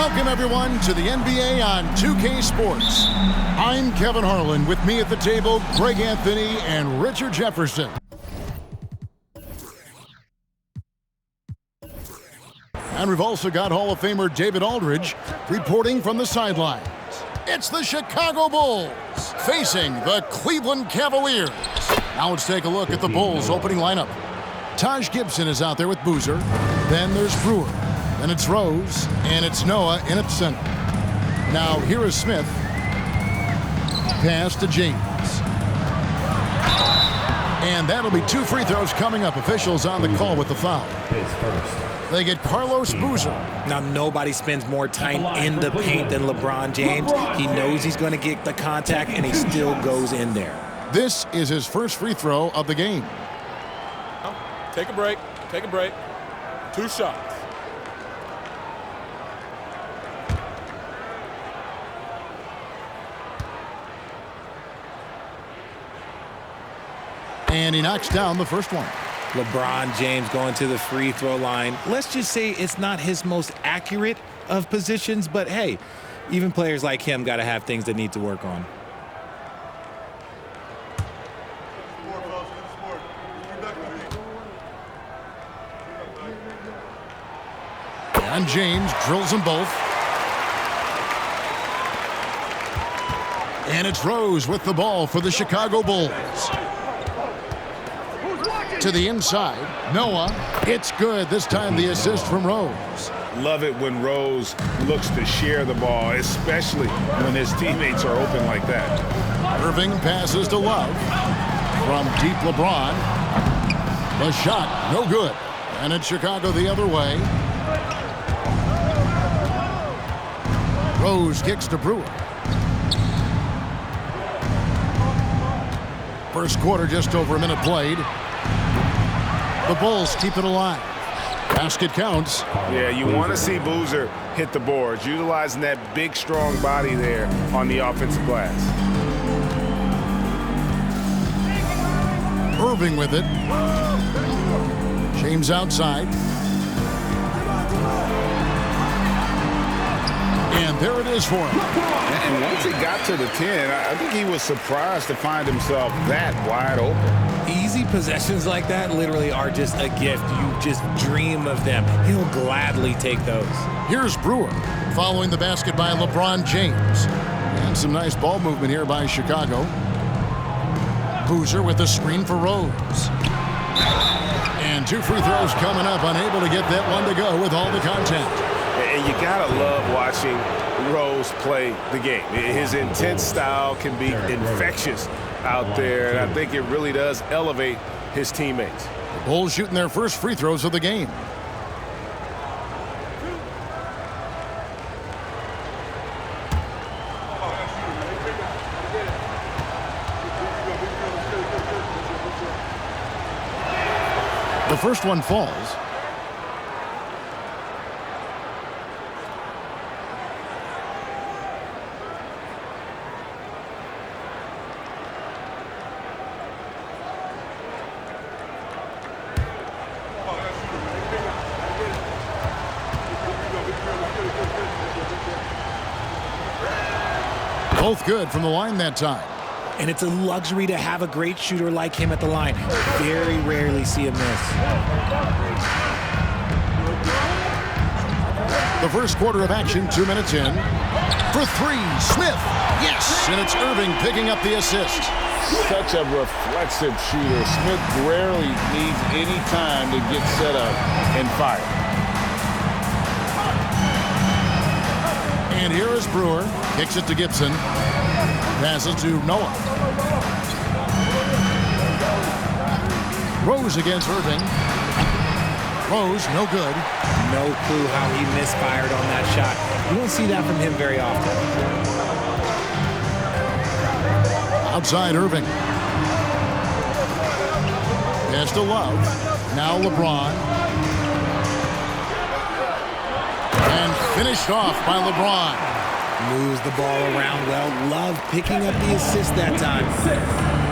Welcome, everyone, to the NBA on 2K Sports. I'm Kevin Harlan. With me at the table, Greg Anthony and Richard Jefferson. And we've also got Hall of Famer David Aldridge reporting from the sidelines. It's the Chicago Bulls facing the Cleveland Cavaliers. Now let's take a look at the Bulls' opening lineup. Taj Gibson is out there with Boozer. Then there's Brewer. Then it's Rose. And it's Noah in at center. Now here is Smith. Pass to James. And that'll be 2 free throws coming up. Officials on the call with the foul. They get Carlos Boozer. Now, nobody spends more time in the paint than LeBron James. He knows he's going to get the contact, and he still goes in there. This is his first free throw of the game. Take a break. Take a break. 2 shots. And he knocks down the first one. LeBron James going to the free throw line. Let's just say it's not his most accurate of positions, but hey, even players like him got to have things that need to work on. And James drills them both. And it's Rose with the ball for the Chicago Bulls. To the inside, Noah. It's good. This time the assist from Rose. Love it when Rose looks to share the ball, especially when his teammates are open like that. Irving passes to Love. From deep LeBron. The shot, no good. And it's Chicago the other way. Rose kicks to Brewer. First quarter, just over a minute played. The Bulls keep it alive. Basket counts. Yeah, you want to see Boozer hit the boards, utilizing that big, strong body there on the offensive glass. Irving with it. James outside. And there it is for him. And once he got to the 10, I think he was surprised to find himself that wide open. Easy possessions like that literally are just a gift. You just dream of them. He'll gladly take those. Here's Brewer following the basket by LeBron James. And some nice ball movement here by Chicago. Boozer with the screen for Rose. And 2 free throws coming up, unable to get that one to go with all the contact. And you gotta love watching Rose play the game. His intense style can be infectious out there, and I think it really does elevate his teammates. The Bulls shooting their first free throws of the game. The first one falls. Both good from the line that time. And it's a luxury to have a great shooter like him at the line. Very rarely see him miss. The first quarter of action, 2 minutes in. For 3, Smith. Yes, and it's Irving picking up the assist. Such a reflexive shooter. Smith rarely needs any time to get set up and fire. And here is Brewer. Kicks it to Gibson. Passes to Noah. Rose against Irving. Rose, no good. No clue how he misfired on that shot. You don't see that from him very often. Outside Irving. Pass to Love. Now LeBron. And finished off by LeBron. Moves the ball around well. Love picking up the assist that time.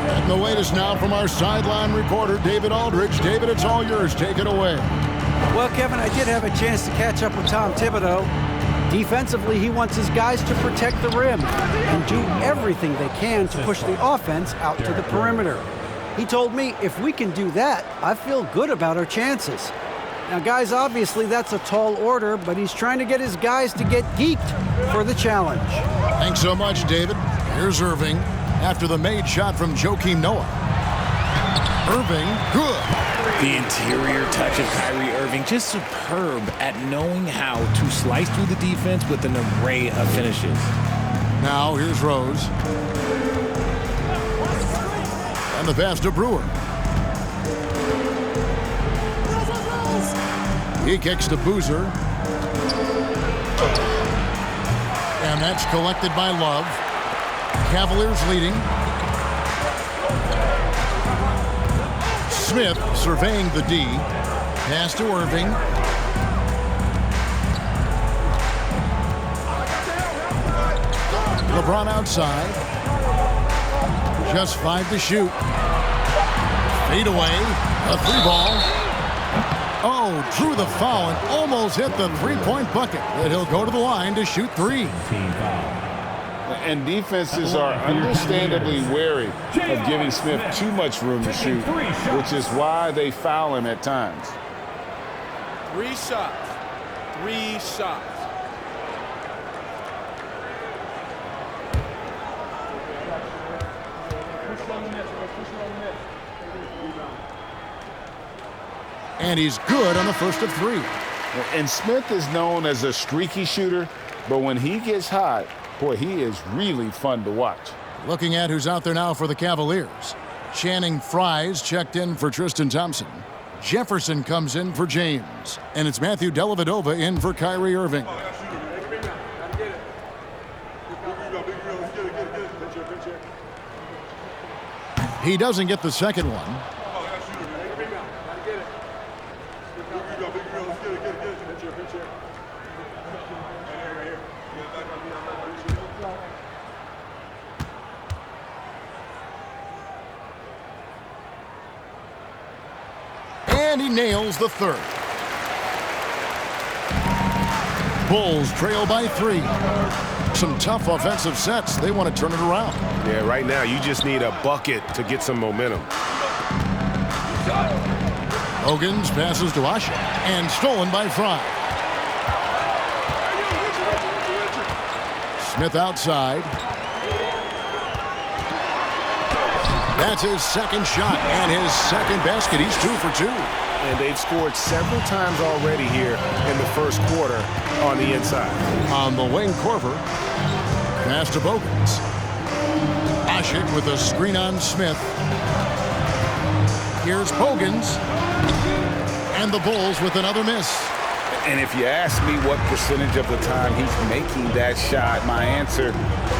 And the latest now from our sideline reporter, David Aldridge. David, it's all yours. Take it away. Well, Kevin, I did have a chance to catch up with Tom Thibodeau. Defensively, he wants his guys to protect the rim and do everything they can to push the offense out to the perimeter. He told me if we can do that, I feel good about our chances. Now, guys, obviously that's a tall order, but he's trying to get his guys to get geeked for the challenge. Thanks so much, David. Here's Irving after the made shot from Joakim Noah. Irving, good. The interior touch of Kyrie Irving, just superb at knowing how to slice through the defense with an array of finishes. Now here's Rose. And the pass to Brewer. He kicks to Boozer. And that's collected by Love. Cavaliers leading. Smith surveying the D. Pass to Irving. LeBron outside. Just 5 to shoot. Fade away. A 3-ball. Oh, drew the foul and almost hit the three-point bucket. But he'll go to the line to shoot 3. And defenses are understandably wary of giving Smith too much room to shoot, which is why they foul him at times. 3 shots. 3 shots. And he's good on the first of 3. And Smith is known as a streaky shooter, but when he gets hot, boy, he is really fun to watch. Looking at who's out there now for the Cavaliers. Channing Frye's checked in for Tristan Thompson. Jefferson comes in for James. And it's Matthew Dellavedova in for Kyrie Irving. He doesn't get the second one. And he nails the third. Bulls trail by 3. Some tough offensive sets. They want to turn it around. Yeah, right now you just need a bucket to get some momentum. Hogan's passes to Asha and stolen by Fry. Smith outside. That's his second shot and his second basket. He's 2 for 2. And they've scored several times already here in the first quarter on the inside. On the wing, Korver. Pass to Bogans. Ashick with a screen on Smith. Here's Bogans. And the Bulls with another miss. And if you ask me what percentage of the time he's making that shot, my answer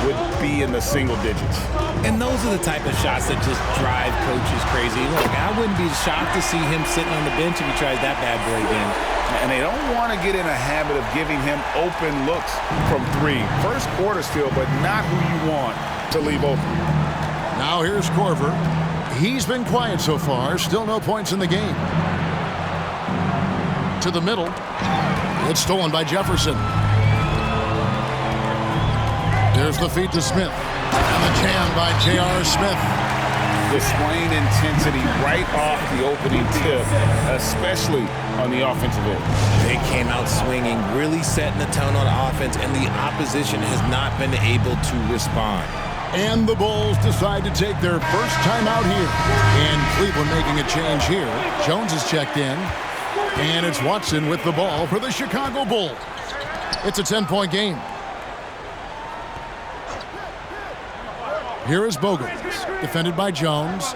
would be in the single digits. And those are the type of shots that just drive coaches crazy. Look, I wouldn't be shocked to see him sitting on the bench if he tries that bad boy again. And they don't want to get in a habit of giving him open looks from 3. First quarter still, but not who you want to leave open. Now here's Korver. He's been quiet so far. Still no points in the game. To the middle. It's stolen by Jefferson. There's the feed to Smith. And the jam by J.R. Smith. Displaying intensity right off the opening tip, especially on the offensive end. They came out swinging, really setting the tone on offense, and the opposition has not been able to respond. And the Bulls decide to take their first time out here. And Cleveland making a change here. Jones is checked in. And it's Watson with the ball for the Chicago Bulls. It's a 10-point game. Here is Bogans, defended by Jones.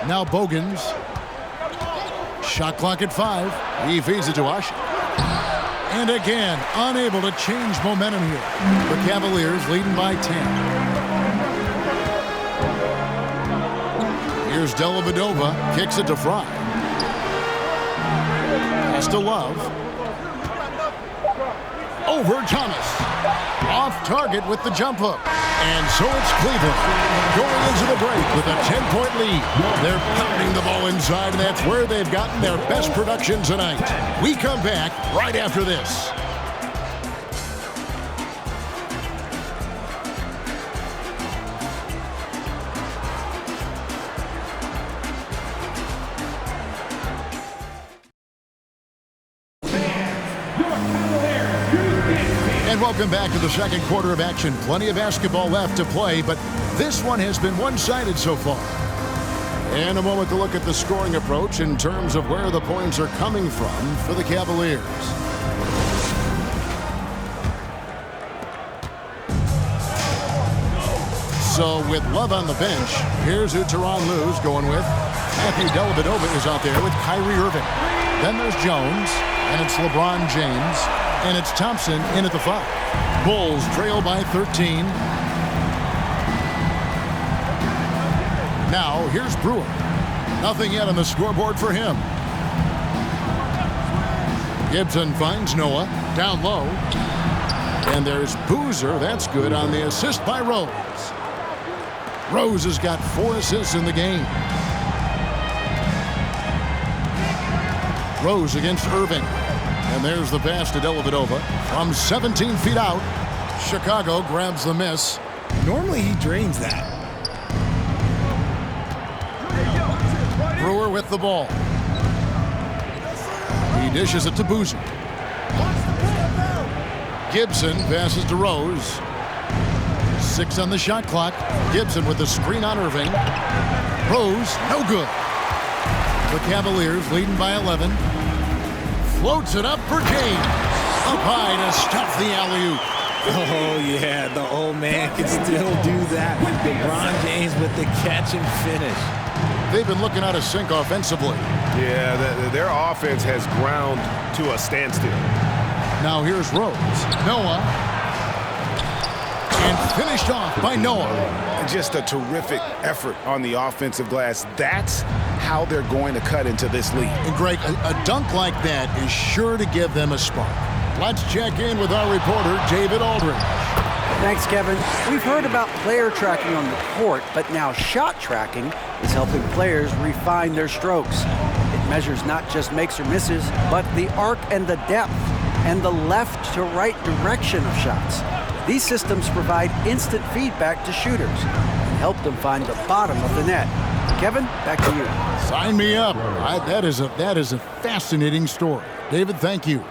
Now Bogans. Shot clock at 5. He feeds it to Asha. And again, unable to change momentum here. The Cavaliers leading by 10. Here's Dellavedova, kicks it to Fry. Pass to Love. Oh, over Thomas. Off target with the jump hook. And so it's Cleveland going into the break with a 10-point lead. They're pounding the ball inside, and that's where they've gotten their best production tonight. We come back right after this. And welcome back to the second quarter of action. Plenty of basketball left to play, but this one has been one-sided so far. And a moment to look at the scoring approach in terms of where the points are coming from for the Cavaliers. So with Love on the bench, here's who Tyronn Lue's going with. Matthew Dellavedova is out there with Kyrie Irving. Then there's Jones, and it's LeBron James, and it's Thompson in at the 5. Bulls trail by 13. Now here's Brewer. Nothing yet on the scoreboard for him. Gibson finds Noah down low. And there's Boozer. That's good on the assist by Rose. Rose has got 4 assists in the game. Rose against Irving. And there's the pass to Dellavedova from 17 feet out. Chicago grabs the miss. Normally he drains that. Brewer with the ball. He dishes it to Boozer. Gibson passes to Rose. 6 on the shot clock. Gibson with the screen on Irving. Rose, no good. The Cavaliers leading by 11. Floats it up for James. Up high to stuff the alley-oop. Oh, yeah, the old man can still do that. LeBron James with the catch and finish. They've been looking out of sync offensively. Yeah, their offense has ground to a standstill. Now here's Rose. Noah. And finished off by Noah. Just a terrific effort on the offensive glass. That's how they're going to cut into this lead. And Greg, a dunk like that is sure to give them a spark. Let's check in with our reporter, David Aldridge. Thanks, Kevin. We've heard about player tracking on the court, but now shot tracking is helping players refine their strokes. It measures not just makes or misses, but the arc and the depth and the left to right direction of shots. These systems provide instant feedback to shooters and help them find the bottom of the net. Kevin, back to you. Sign me up. That is a fascinating story. David, thank you.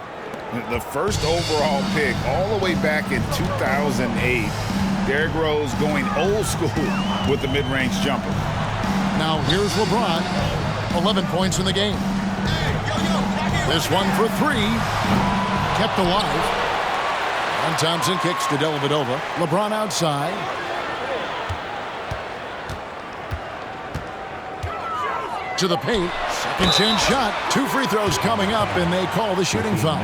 The first overall pick all the way back in 2008. Derrick Rose going old school with the mid-range jumper. Now here's LeBron. 11 points in the game. This one for 3. Kept alive. And Thompson kicks to Dellavedova. LeBron outside. To the paint. Second chance shot. 2 free throws coming up, and they call the shooting foul.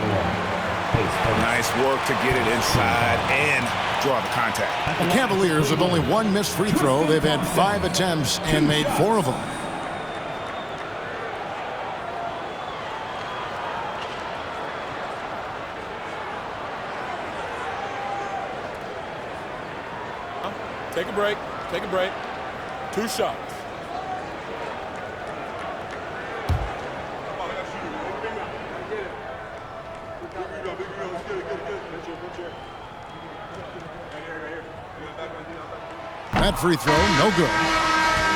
Nice work to get it inside and draw the contact. The Cavaliers have only 1 missed free throw. They've had 5 attempts and made 4 of them. Take a break. Take a break. 2 shots. That free throw, no good.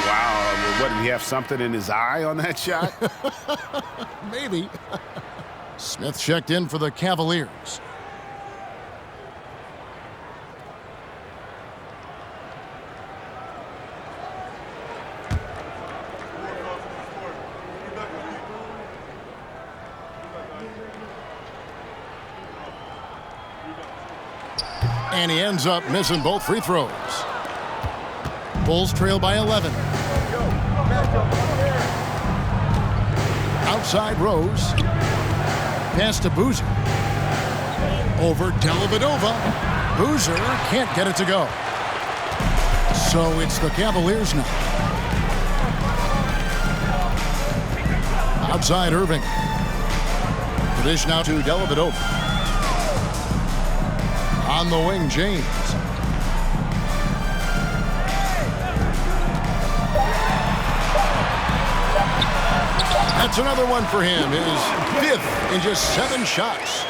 Wow, what, did he have something in his eye on that shot? Maybe. Smith checked in for the Cavaliers. And he ends up missing both free throws. Bulls trail by 11. Outside Rose. Pass to Boozer. Over Dellavedova. Boozer can't get it to go. So it's the Cavaliers now. Outside Irving. The dish now to Dellavedova. On the wing, James. That's another one for him. His 5th in just 7 shots.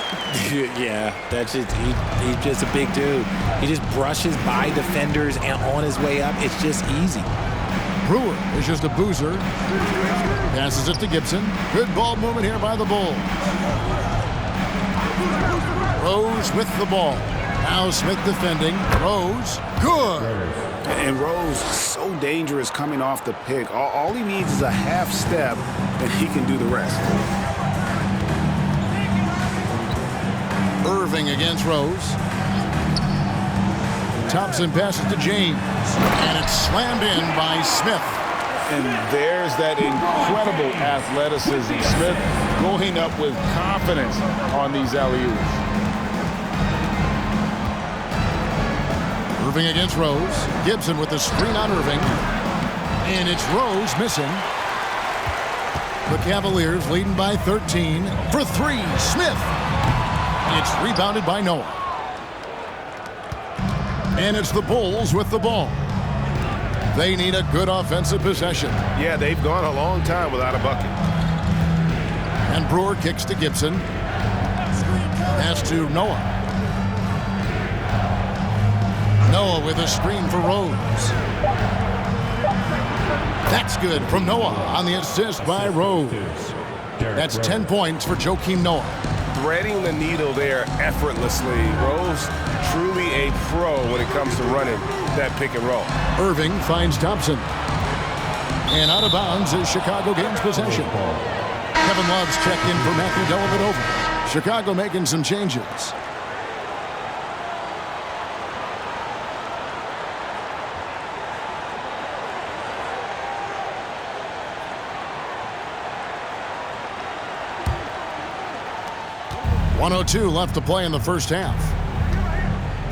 Yeah, that's just he's just a big dude. He just brushes by defenders and on his way up. It's just easy. Brewer is just a boozer. Passes it to Gibson. Good ball movement here by the Bulls. Rose with the ball. Now Smith defending. Rose, good. And Rose, so dangerous coming off the pick. All he needs is a half step, and he can do the rest. Irving against Rose. Thompson passes to James. And it's slammed in by Smith. And there's that incredible athleticism. Smith going up with confidence on these alley-oops. Irving against Rose. Gibson with the screen on Irving. And it's Rose missing. The Cavaliers leading by 13. For 3, Smith. It's rebounded by Noah. And it's the Bulls with the ball. They need a good offensive possession. Yeah, they've gone a long time without a bucket. And Brewer kicks to Gibson. Pass to Noah. Noah with a screen for Rose. That's good from Noah on the assist by Rose. That's 10 points for Joakim Noah. Threading the needle there effortlessly. Rose, truly a pro when it comes to running that pick and roll. Irving finds Thompson. And out of bounds is Chicago gains possession. Kevin Love's checked in for Matthew Dellavedova. Chicago making some changes. .102 left to play in the first half.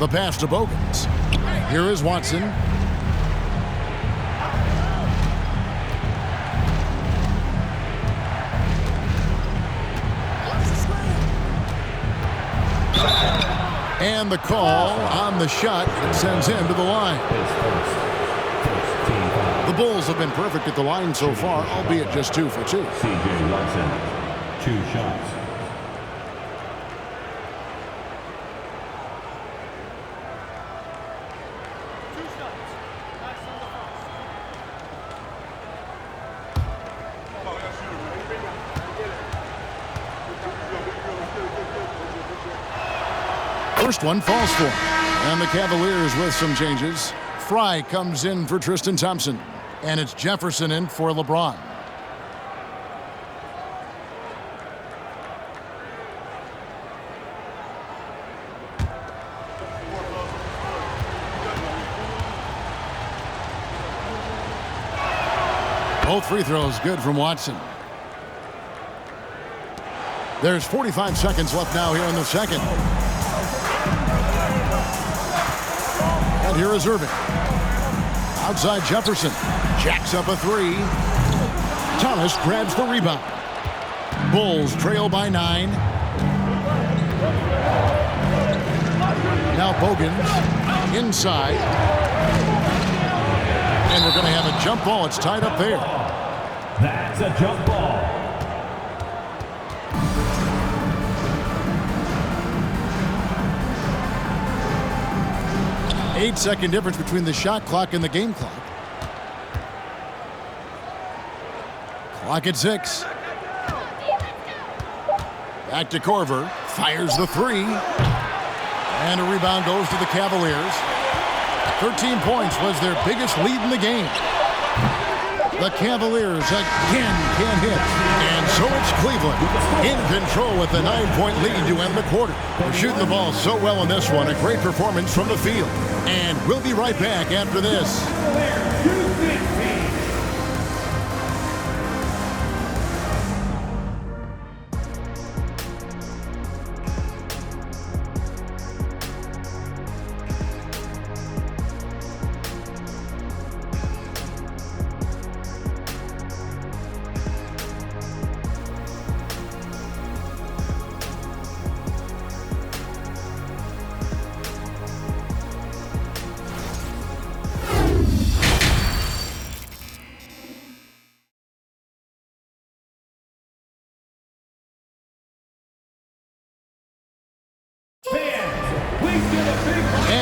The pass to Bogans. Here is Watson. And the call on the shot that sends him to the line. The Bulls have been perfect at the line so far, albeit just 2 for 2. C.J. Watson, 2 shots. First one falls for him. And the Cavaliers with some changes. Fry comes in for Tristan Thompson. And it's Jefferson in for LeBron. Both free throws good from Watson. There's 45 seconds left now here in the second. And here is Irving. Outside Jefferson. Jacks up a 3. Thomas grabs the rebound. Bulls trail by 9. Now Bogans inside. And we're going to have a jump ball. It's tied up there. That's a jump ball. 8-second difference between the shot clock and the game clock. Clock at 6. Back to Korver. Fires the 3. And a rebound goes to the Cavaliers. 13 points was their biggest lead in the game. The Cavaliers again can't hit. And so it's Cleveland in control with a 9-point lead to end the quarter. They're shooting the ball so well in this one. A great performance from the field. And we'll be right back after this.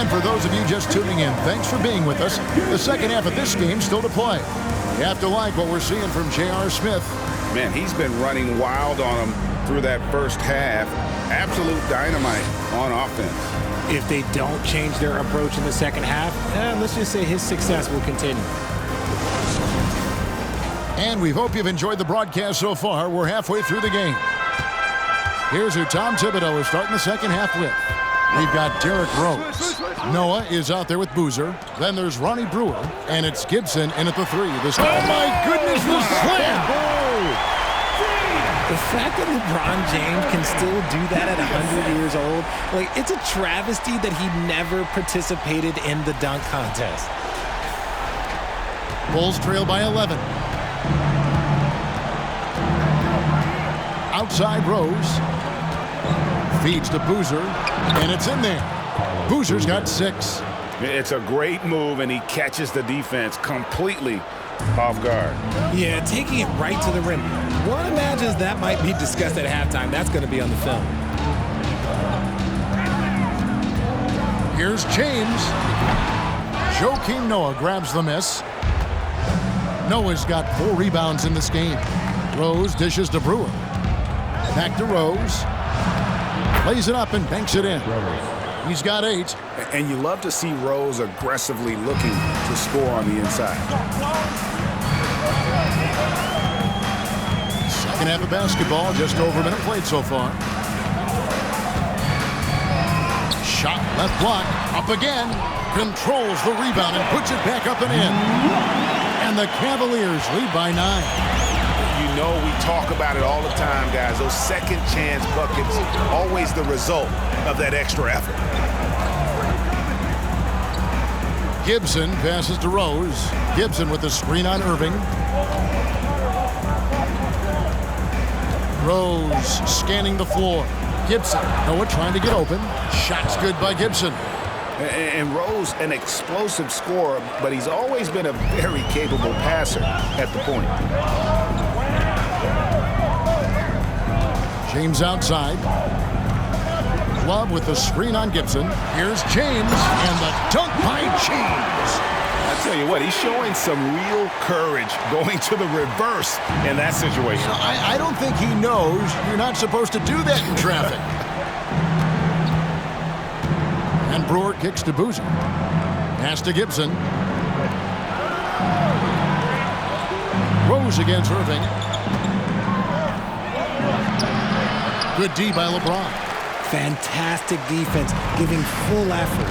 And for those of you just tuning in, thanks for being with us. The second half of this game still to play. You have to like what we're seeing from J.R. Smith. Man, he's been running wild on them through that first half. Absolute dynamite on offense. If they don't change their approach in the second half, let's just say his success will continue. And we hope you've enjoyed the broadcast so far. We're halfway through the game. Here's who Tom Thibodeau is starting the second half with. We've got Derrick Rose. Noah is out there with Boozer. Then there's Ronnie Brewer. And it's Gibson in at the 3. Oh, my goodness, the slam! The fact that LeBron James can still do that at 100 years old, like, it's a travesty that he never participated in the dunk contest. Bulls trail by 11. Outside Rose. Feeds to Boozer, and it's in there. Boozer's got 6. It's a great move, and he catches the defense completely off guard. Yeah, taking it right to the rim. One imagines that might be discussed at halftime. That's going to be on the film. Here's James. Joakim Noah grabs the miss. Noah's got 4 rebounds in this game. Rose dishes to Brewer. Back to Rose. Lays it up and banks it in. He's got 8. And you love to see Rose aggressively looking to score on the inside. Second half of basketball, just over a minute played so far. Shot left block, up again. Controls the rebound and puts it back up and in. And the Cavaliers lead by 9. You know we talk about it all the time, guys. Those second chance buckets, always the result of that extra effort. Gibson passes to Rose. Gibson with the screen on Irving. Rose scanning the floor. Gibson, Noah trying to get open. Shot's good by Gibson. And Rose, an explosive scorer, but he's always been a very capable passer at the point. James outside. Love with the screen on Gibson. Here's James, and the dunk by James. I tell you what, he's showing some real courage going to the reverse in that situation. I don't think he knows you're not supposed to do that in traffic. And Brewer kicks to Boozer. Pass to Gibson. Rose against Irving. Good D by LeBron. Fantastic defense, giving full effort.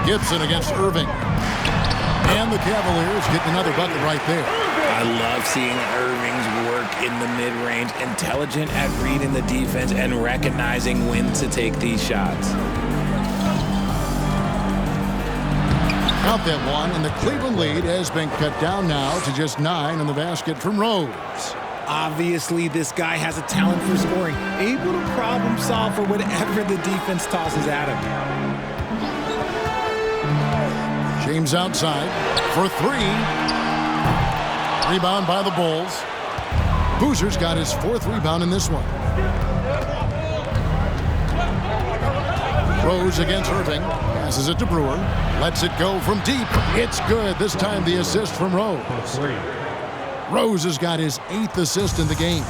Gibson against Irving. And the Cavaliers get another bucket right there. I love seeing Irving's work in the mid-range, intelligent at reading the defense and recognizing when to take these shots. Out that one, and the Cleveland lead has been cut down now to just 9 in the basket from Rose. Obviously, this guy has a talent for scoring, able to problem solve for whatever the defense tosses at him. James outside for 3. Rebound by the Bulls. Boozer's got his 4th rebound in this one. Rose against Irving. Passes it to Brewer. Lets it go from deep. It's good. This time the assist from Rose. Rose has got his 8th assist in the game.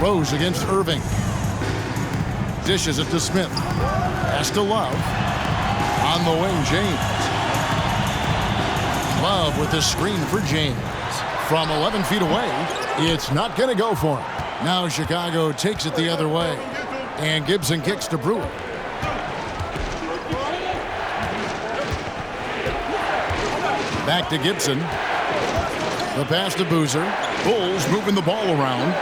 Rose against Irving. Dishes it to Smith. Pass to Love. On the wing, James. Love with the screen for James. From 11 feet away, it's not going to go for him. Now Chicago takes it the other way. And Gibson kicks to Brewer. Back to Gibson. The pass to Boozer. Bulls moving the ball around.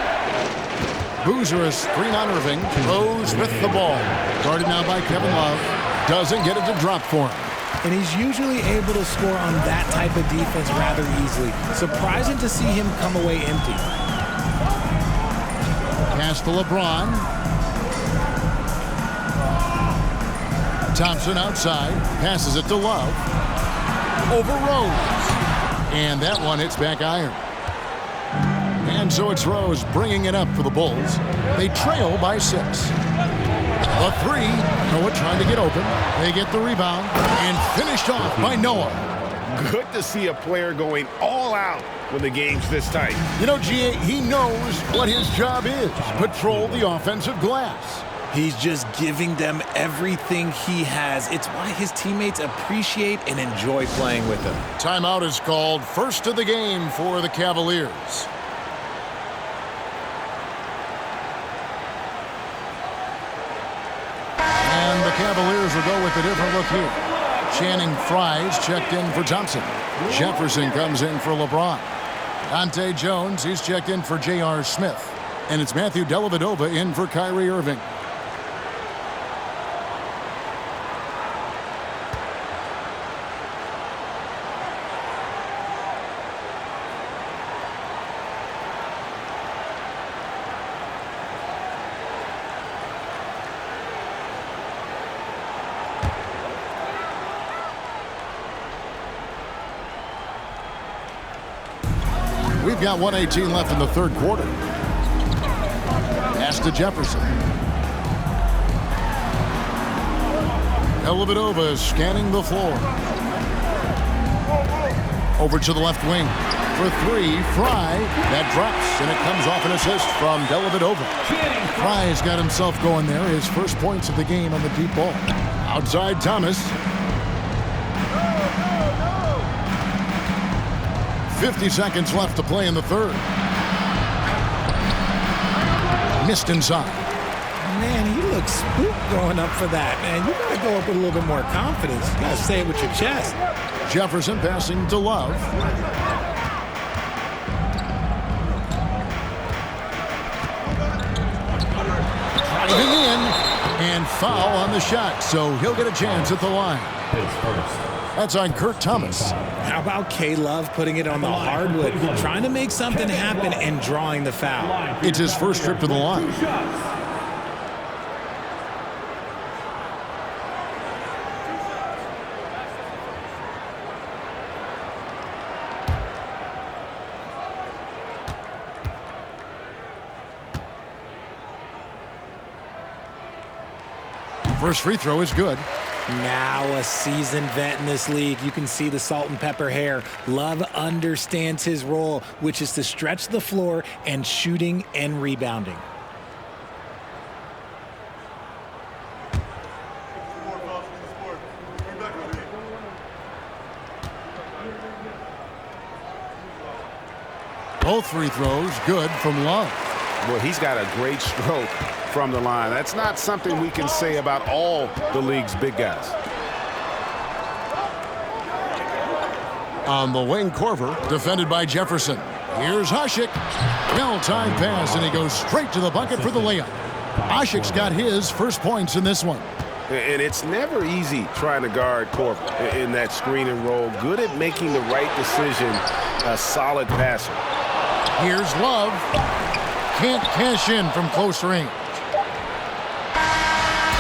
Boozer is screen on Irving. Rose with the ball. Guarded now by Kevin Love. Doesn't get it to drop for him. And he's usually able to score on that type of defense rather easily. Surprising to see him come away empty. Pass to LeBron. Thompson outside. Passes it to Love. Over Rose. And that one hits back iron. And so it's Rose bringing it up for the Bulls. They trail by 6. The three, Noah trying to get open. They get the rebound and finished off by Noah. Good to see a player going all out when the game's this tight. You know, GA, he knows what his job is. Patrol the offensive glass. He's just giving them everything he has. It's why his teammates appreciate and enjoy playing with him. Timeout is called. First of the game for the Cavaliers. And the Cavaliers will go with a different look here. Channing Frye's checked in for Thompson. Jefferson comes in for LeBron. Dante Jones, he's checked in for J.R. Smith. And it's Matthew Dellavedova in for Kyrie Irving. We've got 1:18 left in the third quarter. Pass to Jefferson. Dellavedova is scanning the floor. Over to the left wing. For three, Fry. That drops, and it comes off an assist from Dellavedova. Fry's got himself going there. His first points of the game on the deep ball. Outside Thomas. 50 seconds left to play in the third. Missed inside. Man, he looks spooked going up for that, man. You got to go up with a little bit more confidence. You got to say it with your chest. Jefferson passing to Love. Driving in, and foul on the shot, so he'll get a chance at the line. That's on Kurt Thomas. How about K-Love putting it on the hardwood, trying to make something happen and drawing the foul? It's his first trip to the line. First free throw is good. Now a seasoned vet in this league. You can see the salt and pepper hair. Love understands his role, which is to stretch the floor and shooting and rebounding. Both free throws good from Love. Well, he's got a great stroke from the line. That's not something we can say about all the league's big guys. On the wing, Korver, defended by Jefferson. Here's Hasek. Well-timed pass, and he goes straight to the bucket for the layup. Hasek's got his first points in this one. And it's never easy trying to guard Korver in that screen and roll. Good at making the right decision, a solid passer. Here's Love. Can't cash in from close range.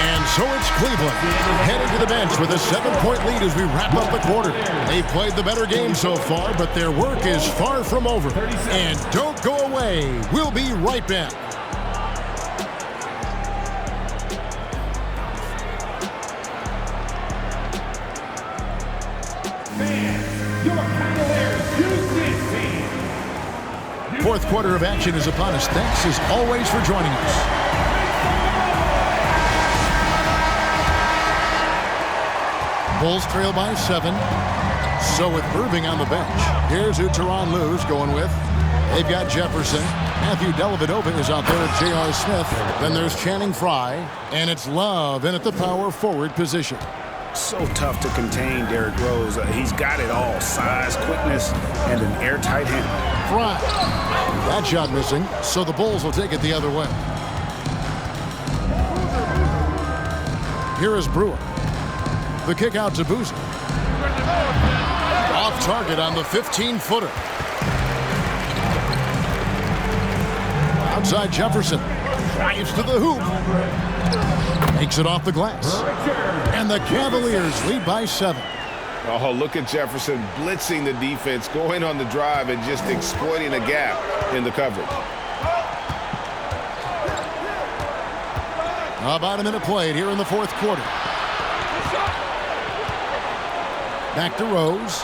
And so it's Cleveland headed to the bench with a 7-point lead as we wrap up the quarter. They've played the better game so far, but their work is far from over. And don't go away. We'll be right back. Fourth quarter of action is upon us. Thanks as always for joining us. Bulls trail by 7. So with Irving on the bench, here's who Tyronn Lue's going with. They've got Jefferson. Matthew Dellavedova is out there at J.R. Smith. Then there's Channing Frye. And it's Love in at the power forward position. So tough to contain Derrick Rose. He's got it all. Size, quickness, and an airtight handle. Frye. That shot missing, so the Bulls will take it the other way. Here is Brewer. The kick out to Boozer. Off target on the 15-footer. Outside Jefferson. Drives to the hoop. Makes it off the glass. And the Cavaliers lead by 7. Oh, look at Jefferson blitzing the defense, going on the drive and just exploiting a gap in the coverage. About a minute played here in the fourth quarter. Back to Rose.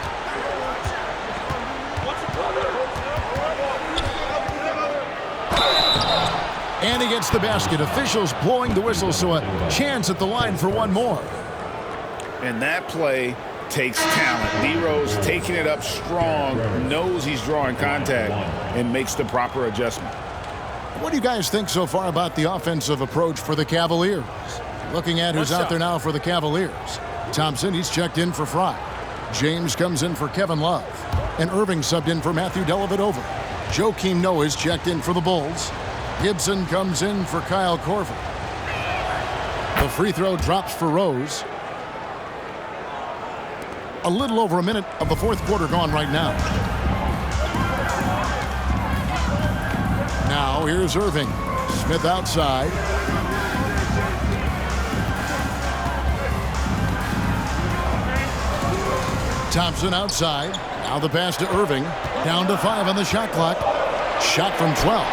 And he gets the basket. Officials blowing the whistle, so a chance at the line for one more. And that play takes talent. D-Rose taking it up strong, knows he's drawing contact, and makes the proper adjustment. What do you guys think so far about the offensive approach for the Cavaliers? Looking at who's out there now for the Cavaliers. Thompson, he's checked in for Fry. James comes in for Kevin Love. And Irving subbed in for Matthew Dellavedova. Joakim Noah's checked in for the Bulls. Gibson comes in for Kyle Korver. The free throw drops for Rose. A little over a minute of the fourth quarter gone right now. Now here's Irving. Smith outside. Thompson outside. Now the pass to Irving. Down to 5 on the shot clock. Shot from 12.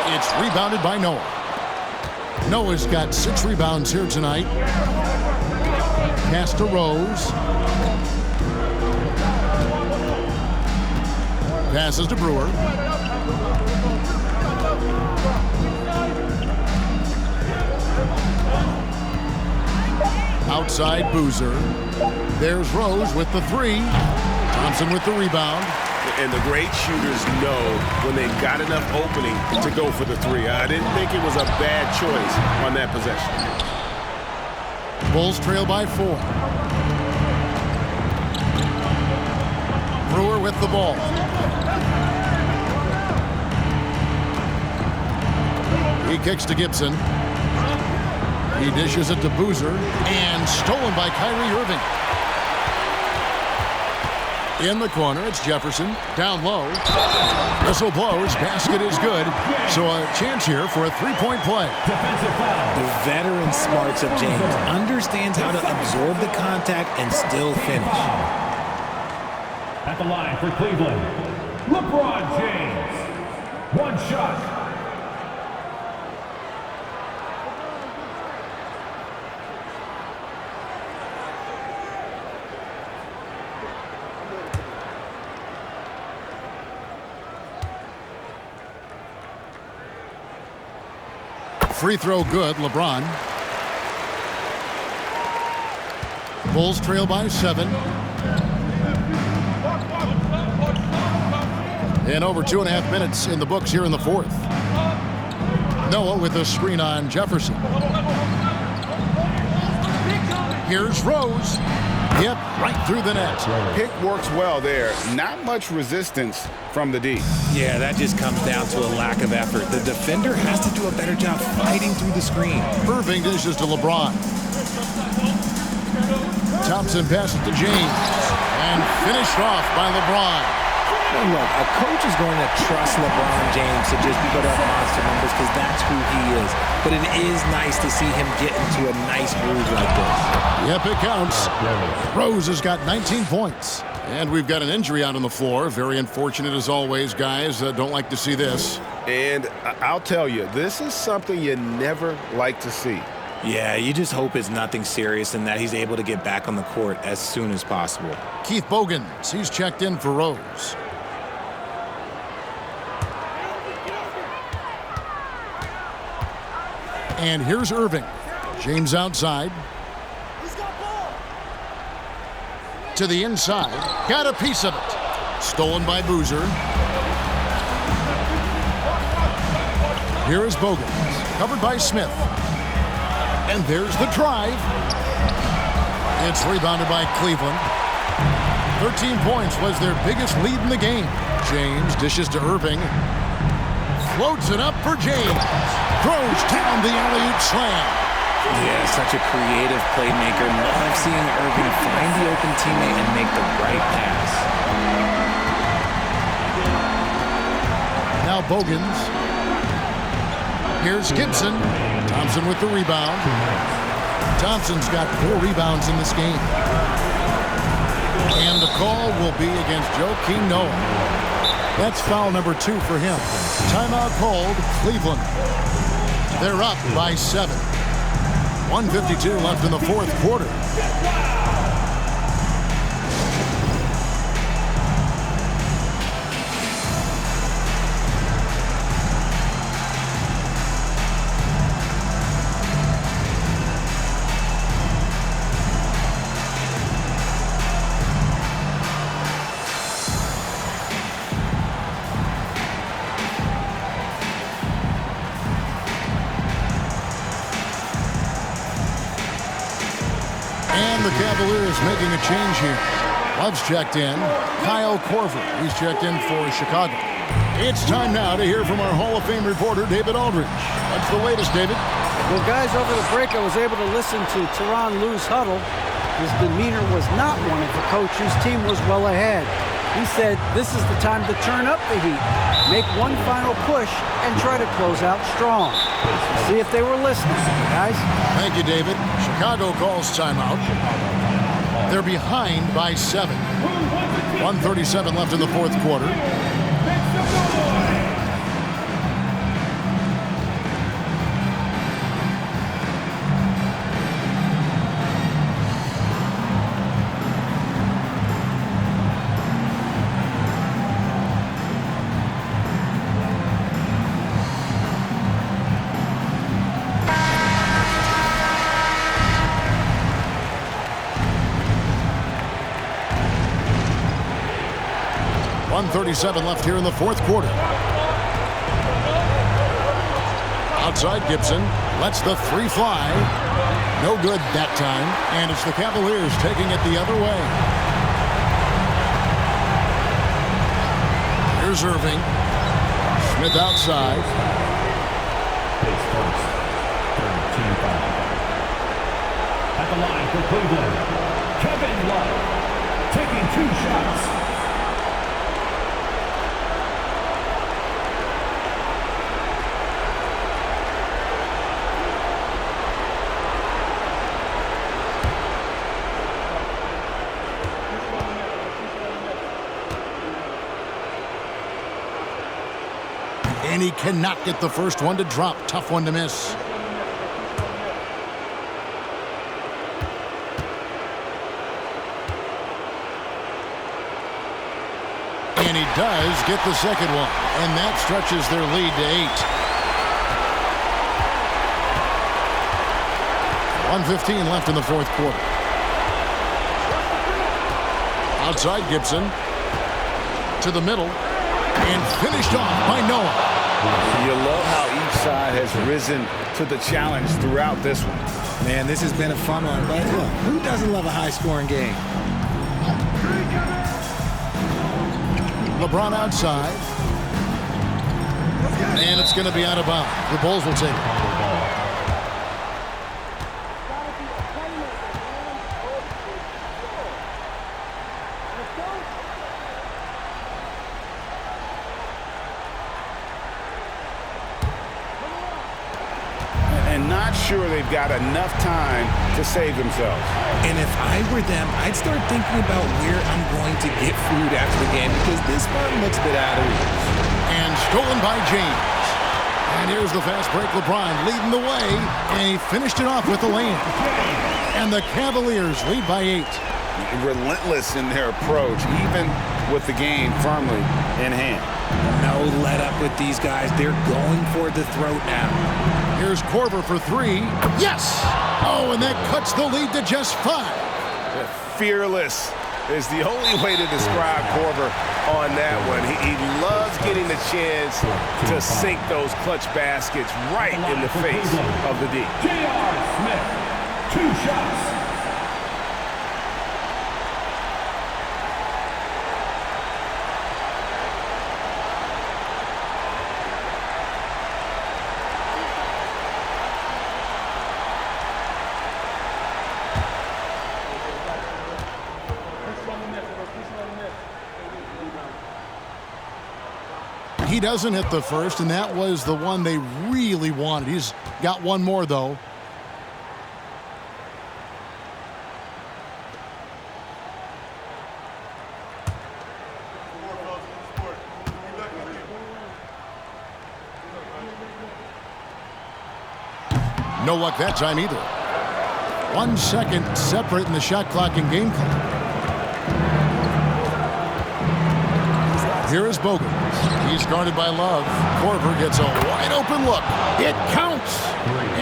It's rebounded by Noah. Noah's got 6 rebounds here tonight. Pass to Rose. Passes to Brewer. Outside Boozer. There's Rose with the 3. Thompson with the rebound. And the great shooters know when they've got enough opening to go for the 3. I didn't think it was a bad choice on that possession. Bulls trail by 4. Brewer with the ball. He kicks to Gibson. He dishes it to Boozer. And stolen by Kyrie Irving. In the corner, it's Jefferson. Down low. Whistle blows. Basket is good. So a chance here for a three-point play. The veteran smarts of James understands how to absorb the contact and still finish. At the line for Cleveland, LeBron James. One shot. Free throw good, LeBron. Bulls trail by 7. And over 2.5 minutes in the books here in the fourth. Noah with a screen on Jefferson. Here's Rose. Yep, right through the net. Pick works well there. Not much resistance from the D. Yeah, that just comes down to a lack of effort. The defender has to do a better job fighting through the screen. Irving dishes to LeBron. Thompson passes to James. And finished off by LeBron. And look, a coach is going to trust LeBron James to just put up monster numbers because that's who he is. But it is nice to see him get into a nice groove like this. Yep, it counts. Rose has got 19 points. And we've got an injury out on the floor. Very unfortunate as always, guys. Don't like to see this. And I'll tell you, this is something you never like to see. Yeah, you just hope it's nothing serious and that he's able to get back on the court as soon as possible. Keith Bogans, he's checked in for Rose. And here's Irving. James outside. To the inside. Got a piece of it. Stolen by Boozer. Here is Bogans. Covered by Smith. And there's the drive. It's rebounded by Cleveland. 13 points was their biggest lead in the game. James dishes to Irving. Floats it up for James. Throws down the alley-oop slam. Yeah, such a creative playmaker. Love seeing Irving find the open teammate and make the right pass. Now Bogans. Here's Gibson. Thompson with the rebound. Thompson's got 4 rebounds in this game. And the call will be against Joakim Noah. That's foul number 2 for him. Timeout called Cleveland. They're up by 7. 1:52 left in the fourth quarter. And the Cavaliers making a change here. Love's checked in. Kyle Korver, he's checked in for Chicago. It's time now to hear from our Hall of Fame reporter, David Aldridge. What's the latest, David? Well, guys, over the break, I was able to listen to Tyronn Lue's huddle. His demeanor was not one of the coach whose team was well ahead. He said this is the time to turn up the heat, make one final push, and try to close out strong. See if they were listening, guys. Thank you, David. Chicago calls timeout. They're behind by 7. 1:37 left in the fourth quarter. .37 left here in the fourth quarter. Outside Gibson lets the 3 fly. No good that time, and it's the Cavaliers taking it the other way. Here's Irving. Smith outside. At the line for Cleveland, Kevin Love, taking 2 shots. And he cannot get the first one to drop. Tough one to miss. And he does get the second one. And that stretches their lead to 8. 1:15 left in the fourth quarter. Outside Gibson. To the middle. And finished off by Noah. You love how each side has risen to the challenge throughout this one. Man, this has been a fun one. But look, who doesn't love a high-scoring game? LeBron outside. And it's going to be out of bounds. The Bulls will take it. Sure, they've got enough time to save themselves. And if I were them, I'd start thinking about where I'm going to get food after the game because this one looks a bit out of reach. And stolen by James. And here's the fast break. LeBron leading the way, and he finished it off with the lay-in. And the Cavaliers lead by 8. Relentless in their approach, even with the game firmly in hand. No let up with these guys. They're going for the throat now. Here's Korver for 3. Yes! Oh, and that cuts the lead to just 5. Fearless is the only way to describe Korver on that one. He loves getting the chance to sink those clutch baskets right in the face of the D. J.R. Smith, 2 shots. He doesn't hit the first, and that was the one they really wanted. He's got one more, though. No luck that time either. 1 second separating the shot clock and game clock. Here is Bogan. He's guarded by Love. Korver gets a wide open look. It counts.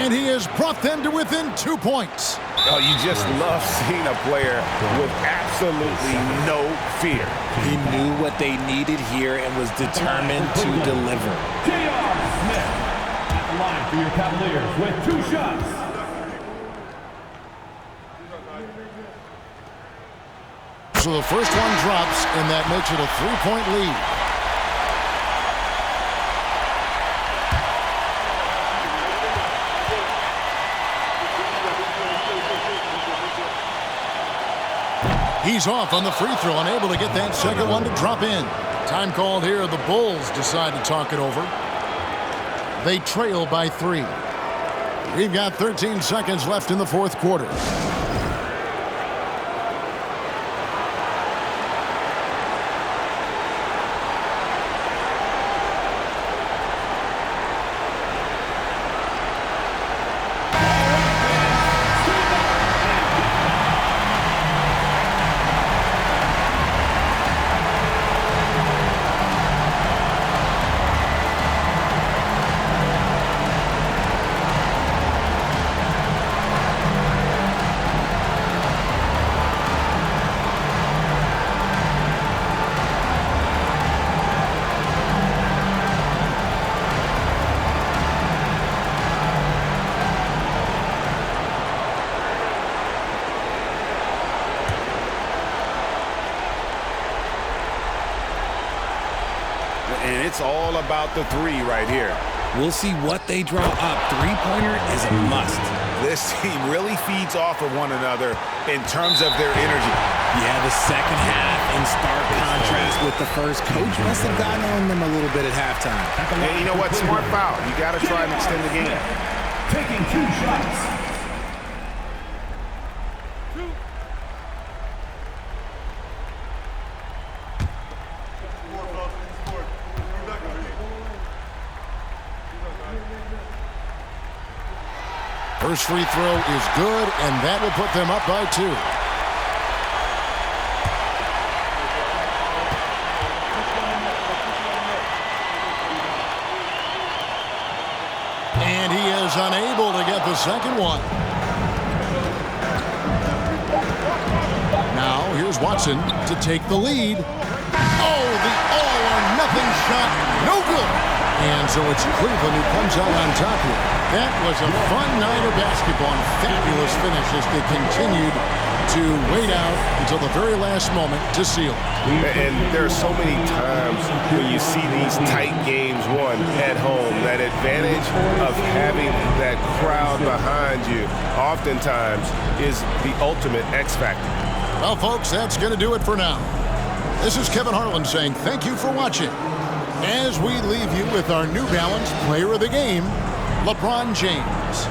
And he has brought them to within 2 points. Oh, you just love seeing a player with absolutely no fear. He knew what they needed here and was determined to deliver. J.R. Smith at the line for your Cavaliers with 2 shots. So the first one drops, and that makes it a 3-point lead. He's off on the free throw, unable to get that second one to drop in. Time called here. The Bulls decide to talk it over. They trail by 3. We've got 13 seconds left in the fourth quarter. And it's all about the 3 right here. We'll see what they draw up. Three-pointer is a must. This team really feeds off of one another in terms of their energy. Yeah, the second half in stark contrast with the first. Coach must have gotten on them a little bit at halftime. And you know what? Smart foul. You got to try and extend the game. Taking 2 shots. First free throw is good, and that will put them up by 2. And he is unable to get the second one. Now here's Watson to take the lead. Oh, the all-or-nothing shot, no good. And so it's Cleveland who comes out on top here. That was a fun night of basketball and fabulous finish as they continued to wait out until the very last moment to seal. And there are so many times when you see these tight games won at home, that advantage of having that crowd behind you oftentimes is the ultimate X factor. Well, folks, that's going to do it for now. This is Kevin Harlan saying thank you for watching. As we leave you with our New Balance Player of the Game, LeBron James.